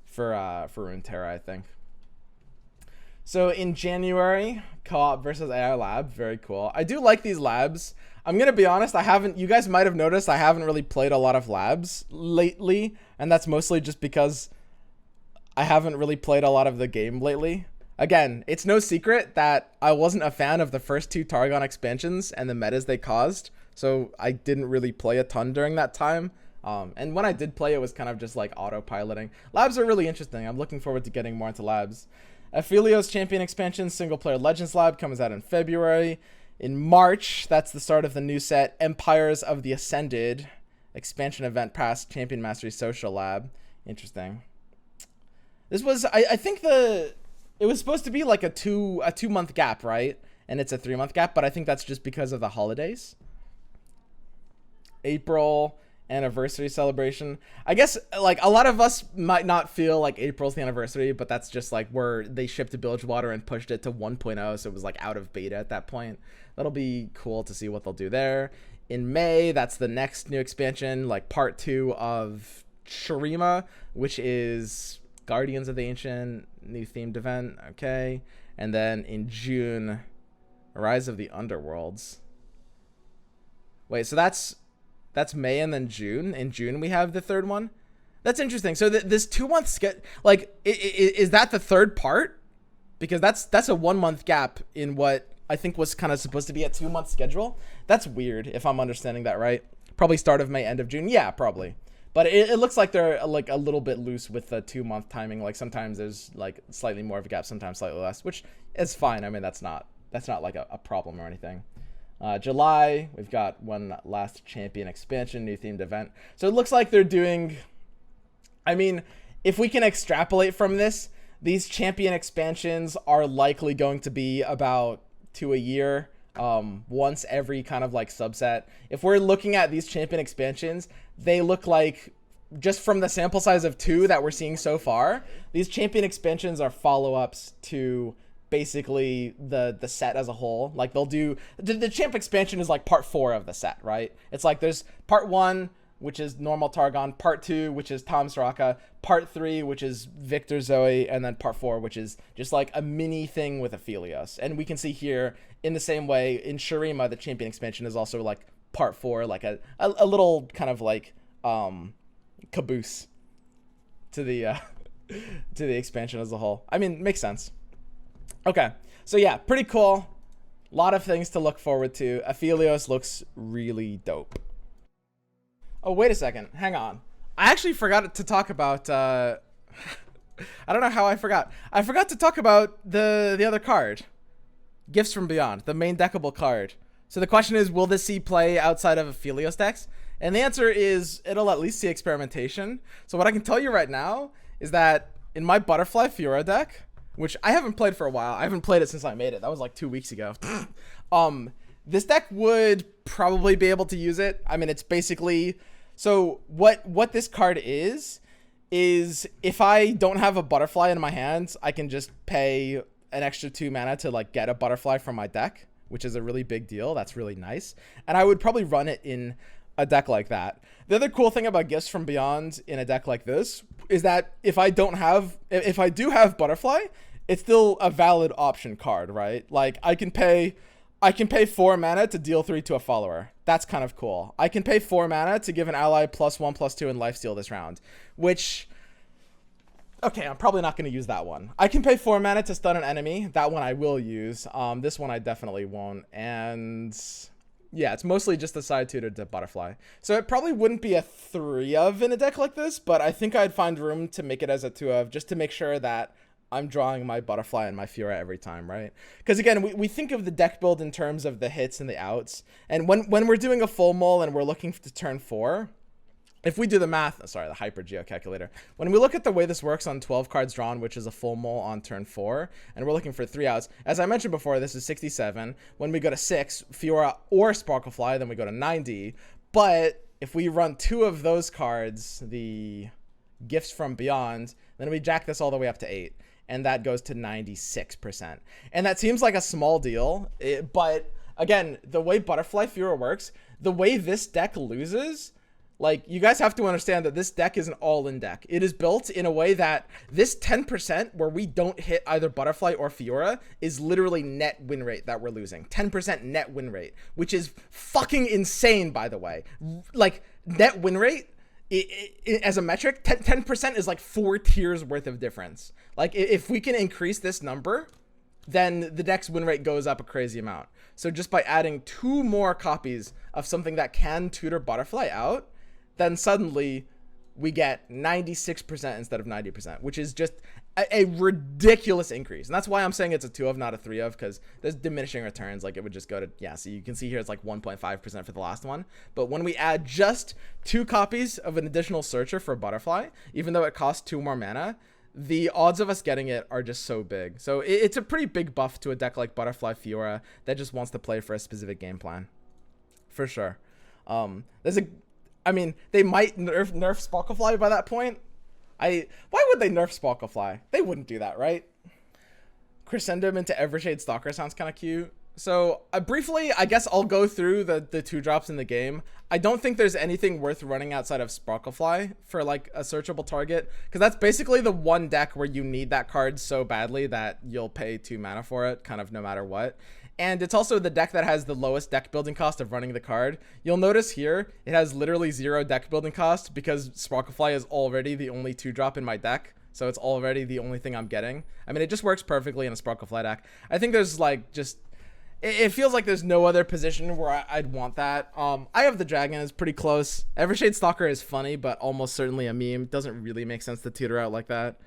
for Runeterra, I think. So in January, co-op versus AI lab, very cool. I do like these labs. I'm gonna be honest, you guys might have noticed I haven't really played a lot of labs lately, and that's mostly just because I haven't really played a lot of the game lately. Again, it's no secret that I wasn't a fan of the first 2 Targon expansions and the metas they caused, so I didn't really play a ton during that time. And when I did play, it was kind of just like autopiloting. Labs are really interesting. I'm looking forward to getting more into labs. Aphelios Champion Expansion Single Player Legends Lab comes out in February. In March, that's the start of the new set, Empires of the Ascended Expansion Event Pass Champion Mastery Social Lab. Interesting. This was, I think it was supposed to be like a 2-month gap, right? And it's a 3-month gap, but I think that's just because of the holidays. April anniversary celebration. I guess like a lot of us might not feel like April's the anniversary, but that's just like where they shipped to Bilgewater and pushed it to 1.0, so it was like out of beta at that point. That'll be cool to see what they'll do there. In May, that's the next new expansion, like part 2 of Shurima, which is Guardians of the Ancient, new themed event. Okay. And then in June, Rise of the Underworlds. Wait, so that's May and then June. In June we have the third one. That's interesting. So this 2-month sketch, like, is that the third part? Because that's a 1-month gap in what I think was kind of supposed to be a 2-month schedule. That's weird if I'm understanding that right. Probably start of May, end of June. Yeah, probably. But it looks like they're like a little bit loose with the 2-month timing. Like sometimes there's like slightly more of a gap, sometimes slightly less, which is fine. I mean, that's not like a problem or anything. July, we've got one last champion expansion, new themed event. So it looks like they're doing, I mean, if we can extrapolate from this, these champion expansions are likely going to be about 2 a year, once every kind of like subset. If we're looking at these champion expansions, they look like, just from the sample size of 2 that we're seeing so far, these champion expansions are follow-ups to basically the set as a whole. Like they'll do the champ expansion is like part 4 of the set, right? It's like there's part 1, which is normal Targon, part 2, which is Tom Soraka, part 3, which is Victor Zoe, and then part 4, which is just like a mini thing with Aphelios. And we can see here in the same way in Shurima, the champion expansion is also like part 4, like a little kind of like caboose to the to the expansion as a whole. I mean, makes sense. Okay, so yeah, pretty cool. A lot of things to look forward to. Aphelios looks really dope. Oh, wait a second. Hang on. I actually forgot to talk about, I don't know how I forgot. I forgot to talk about the other card. Gifts from Beyond, the main deckable card. So the question is, will this see play outside of Aphelios decks? And the answer is, it'll at least see experimentation. So what I can tell you right now is that in my Butterfly Fiora deck, which I haven't played for a while. I haven't played it since I made it. That was like 2 weeks ago. This deck would probably be able to use it. I mean, it's basically, so what this card is if I don't have a Butterfly in my hands, I can just pay an extra 2 mana to like get a Butterfly from my deck, which is a really big deal. That's really nice. And I would probably run it in a deck like that. The other cool thing about Gifts from Beyond in a deck like this is that if I do have Butterfly, it's still a valid option card, right? Like I can pay 4 mana to deal 3 to a follower. That's kind of cool. I can pay 4 mana to give an ally +1/+2 in lifesteal this round, which, okay, I'm probably not going to use that one. I can pay 4 mana to stun an enemy. That one I will use. This one I definitely won't. And yeah, it's mostly just the side tutor to Butterfly. So it probably wouldn't be a 3 of in a deck like this, but I think I'd find room to make it as a 2 of, just to make sure that I'm drawing my Butterfly and my Fiora every time, right? Because again, we think of the deck build in terms of the hits and the outs. And when we're doing a full mull and we're looking to turn 4, if we do the math, sorry, the Hyper Geo Calculator, when we look at the way this works on 12 cards drawn, which is a full mull on turn 4, and we're looking for 3 outs, as I mentioned before, this is 67. When we go to 6, Fiora or Sparklefly, then we go to 90. But if we run 2 of those cards, the Gifts from Beyond, then we jack this all the way up to 8. And that goes to 96%. And that seems like a small deal, but again, the way Butterfly Fiora works, the way this deck loses, like, you guys have to understand that this deck is an all-in deck. It is built in a way that this 10% where we don't hit either Butterfly or Fiora is literally net win rate that we're losing. 10% net win rate, which is fucking insane, by the way. Like, net win rate, as a metric, 10% is like 4 tiers worth of difference. Like, if we can increase this number, then the deck's win rate goes up a crazy amount. So just by adding 2 more copies of something that can tutor Butterfly out, then suddenly we get 96% instead of 90%, which is just a ridiculous increase. And that's why I'm saying it's a 2 of, not a 3 of, because there's diminishing returns. Like, it would just go to, yeah, so you can see here it's like 1.5% for the last one. But when we add just 2 copies of an additional searcher for Butterfly, even though it costs 2 more mana, the odds of us getting it are just so big. So it's a pretty big buff to a deck like Butterfly Fiora that just wants to play for a specific game plan. For sure. I mean, they might nerf Sparklefly by that point. Why would they nerf Sparklefly? They wouldn't do that, right? Crescendum into Evershade Stalker sounds kind of cute. So briefly, I guess I'll go through the 2-drops in the game. I don't think there's anything worth running outside of Sparklefly for like a searchable target, because that's basically the one deck where you need that card so badly that you'll pay 2 mana for it, kind of no matter what. And it's also the deck that has the lowest deck building cost of running the card. You'll notice here, it has literally 0 deck building cost because Sparklefly is already the only 2-drop in my deck. So it's already the only thing I'm getting. I mean, it just works perfectly in a Sparklefly deck. I think there's like just... It feels like there's no other position where I'd want that. I have the dragon. It's pretty close. Evershade Stalker is funny, but almost certainly a meme. Doesn't really make sense to tutor out like that.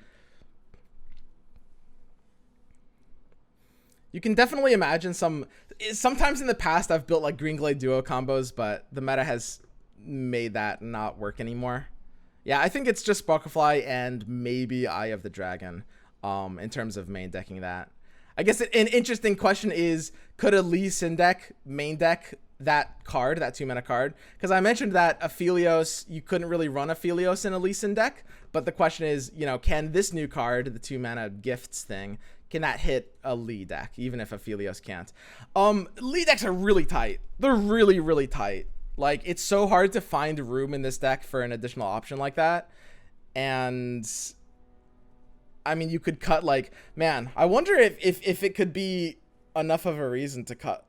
You can definitely imagine sometimes in the past I've built like Green Glade duo combos, but the meta has made that not work anymore. Yeah, I think it's just Sparklefly and maybe Eye of the Dragon in terms of main decking that. I guess an interesting question is, could a Lee Sin deck main deck that card, that 2-mana card? Because I mentioned that Aphelios, you couldn't really run Aphelios in a Lee Sin deck, but the question is, you know, can this new card, the 2-mana gifts thing, can that hit a Lee deck, even if Aphelios can't? Lee decks are really tight. They're really, really tight. Like, it's so hard to find room in this deck for an additional option like that. And... I mean, you could cut like, man, I wonder if it could be enough of a reason to cut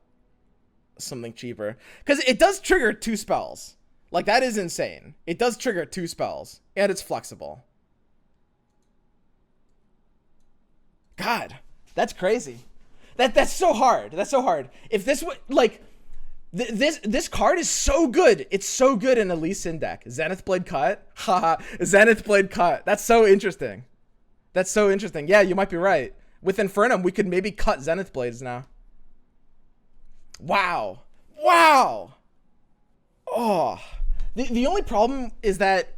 something cheaper. Because it does trigger 2 spells. Like, that is insane. It does trigger 2 spells. And it's flexible. God, that's crazy. That's so hard. That's so hard. If this would, like, this card is so good. It's so good in a Lee Sin deck. Zenith Blade Cut. Haha, Zenith Blade Cut. That's so interesting. That's so interesting. Yeah, you might be right. With Infernum, we could maybe cut Zenith Blades now. Wow. Wow. Oh. The only problem is that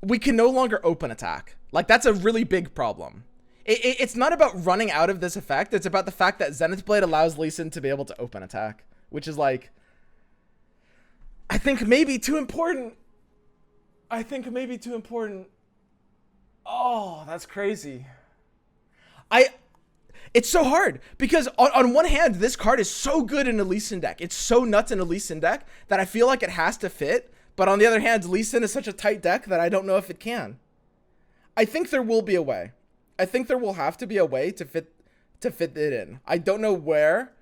we can no longer open attack. Like, that's a really big problem. It's not about running out of this effect. It's about the fact that Zenith Blade allows Lee Sin to be able to open attack. Which is like... I think maybe too important. Oh, that's crazy. It's so hard because on one hand, this card is so good in a Lee Sin deck. It's so nuts in a Lee Sin deck that I feel like it has to fit. But on the other hand, Lee Sin is such a tight deck that I don't know if it can. I think there will be a way. I think there will have to be a way to fit it in. I don't know where,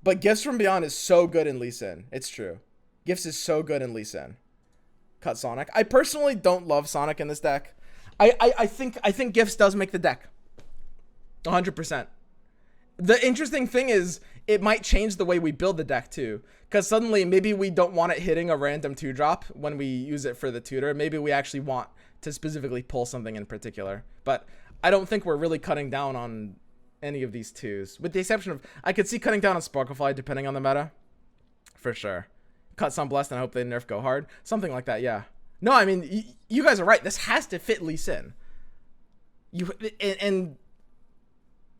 but Gifts from Beyond is so good in Lee Sin. It's true. Gifts is so good in Lee Sin. Cut Sonic. I personally don't love Sonic in this deck. I think Gifts does make the deck. 100%. The interesting thing is it might change the way we build the deck too. Because suddenly maybe we don't want it hitting a random 2-drop when we use it for the tutor. Maybe we actually want to specifically pull something in particular. But I don't think we're really cutting down on any of these 2s. With the exception of, I could see cutting down on Sparklefly depending on the meta. For sure. Cut Sunblessed and hope they nerf Go Hard. Something like that, yeah. No, I mean, you guys are right. This has to fit Lee Sin. And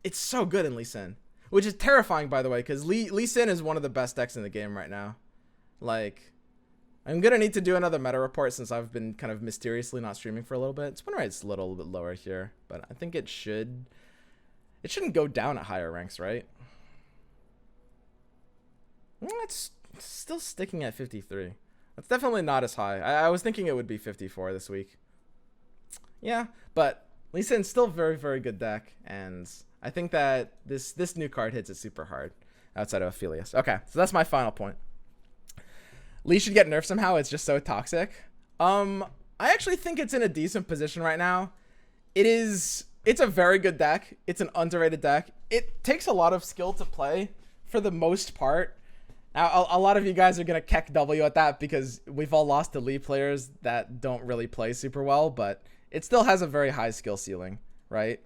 it's so good in Lee Sin. Which is terrifying, by the way, because Lee Sin is one of the best decks in the game right now. Like, I'm going to need to do another meta report since I've been kind of mysteriously not streaming for a little bit. It's been right, it's a little bit lower here, but I think it shouldn't go down at higher ranks, right? It's still sticking at 53. That's definitely not as high. I was thinking it would be 54 this week. Yeah, but Lee Sin's still very, very good deck, and I think that this new card hits it super hard outside of Aphelios. Okay, so that's my final point. Lee should get nerfed somehow. It's just so toxic. I actually think it's in a decent position right now. It's a very good deck. It's an underrated deck. It takes a lot of skill to play for the most part. Now, a lot of you guys are going to keck W at that because we've all lost to Lee players that don't really play super well, but it still has a very high skill ceiling, right?